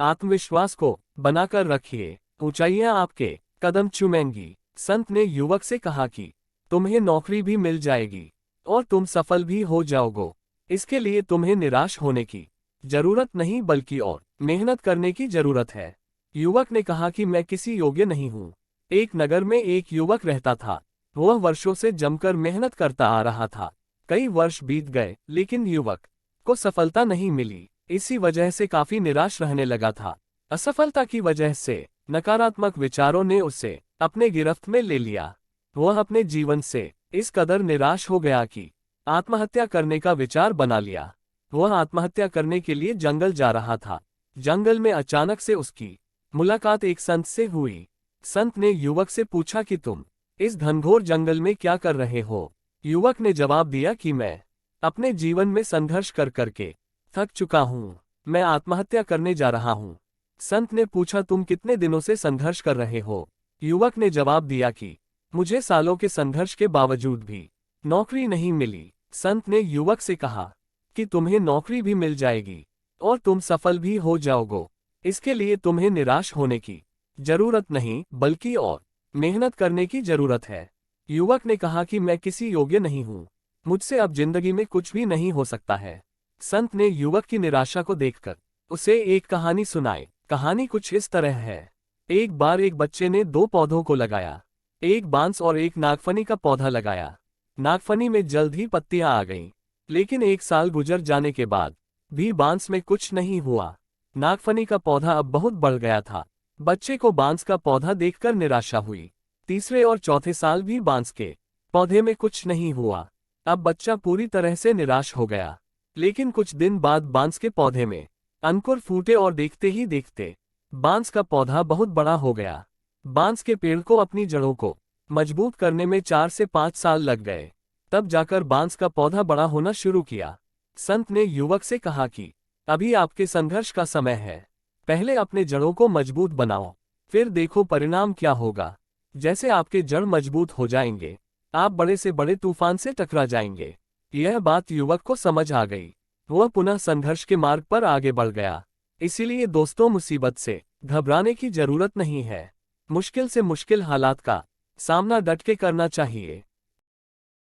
आत्मविश्वास को बनाकर रखिए, ऊंचाइयां आपके कदम चूमेंगी। संत ने युवक से कहा कि तुम्हें नौकरी भी मिल जाएगी और तुम सफल भी हो जाओगे। इसके लिए तुम्हें निराश होने की जरूरत नहीं बल्कि और मेहनत करने की जरूरत है। युवक ने कहा कि मैं किसी योग्य नहीं हूँ। एक नगर में एक युवक रहता था। वह वर्षों से जमकर मेहनत करता आ रहा था। कई वर्ष बीत गए लेकिन युवक को सफलता नहीं मिली। इसी वजह से काफी निराश रहने लगा था। असफलता की वजह से नकारात्मक विचारों ने उसे अपने गिरफ्त में ले लिया। वह अपने जीवन से इस कदर निराश हो गया कि आत्महत्या करने का विचार बना लिया। वह आत्महत्या करने के लिए जंगल जा रहा था। जंगल में अचानक से उसकी मुलाकात एक संत से हुई। संत ने युवक से पूछा कि तुम इस घनघोर जंगल में क्या कर रहे हो। युवक ने जवाब दिया कि मैं अपने जीवन में संघर्ष कर करके थक चुका हूँ, मैं आत्महत्या करने जा रहा हूँ। संत ने पूछा तुम कितने दिनों से संघर्ष कर रहे हो। युवक ने जवाब दिया कि मुझे सालों के संघर्ष के बावजूद भी नौकरी नहीं मिली। संत ने युवक से कहा कि तुम्हें नौकरी भी मिल जाएगी और तुम सफल भी हो जाओगे। इसके लिए तुम्हें निराश होने की जरूरत नहीं बल्कि और मेहनत करने की जरूरत है। युवक ने कहा कि मैं किसी योग्य नहीं हूँ, मुझसे अब जिंदगी में कुछ भी नहीं हो सकता है। संत ने युवक की निराशा को देखकर उसे एक कहानी सुनाई। कहानी कुछ इस तरह है। एक बार एक बच्चे ने दो पौधों को लगाया, एक बांस और एक नागफनी का पौधा लगाया। नागफनी में जल्द ही पत्तियां आ गईं, लेकिन एक साल गुजर जाने के बाद भी बांस में कुछ नहीं हुआ। नागफनी का पौधा अब बहुत बढ़ गया था। बच्चे को बांस का पौधा देखकर निराशा हुई। तीसरे और चौथे साल भी बांस के पौधे में कुछ नहीं हुआ। अब बच्चा पूरी तरह से निराश हो गया। लेकिन कुछ दिन बाद बांस के पौधे में अंकुर फूटे और देखते ही देखते बांस का पौधा बहुत बड़ा हो गया। बांस के पेड़ को अपनी जड़ों को मजबूत करने में 4 से 5 साल लग गए। तब जाकर बांस का पौधा बड़ा होना शुरू किया। संत ने युवक से कहा कि अभी आपके संघर्ष का समय है। पहले अपने जड़ों को मजबूत बनाओ, फिर देखो परिणाम क्या होगा। जैसे आपके जड़ मजबूत हो जाएंगे, आप बड़े से बड़े तूफान से टकरा जाएंगे। यह बात युवक को समझ आ गई। वह पुनः संघर्ष के मार्ग पर आगे बढ़ गया। इसीलिए दोस्तों, मुसीबत से घबराने की जरूरत नहीं है। मुश्किल से मुश्किल हालात का सामना डट के करना चाहिए।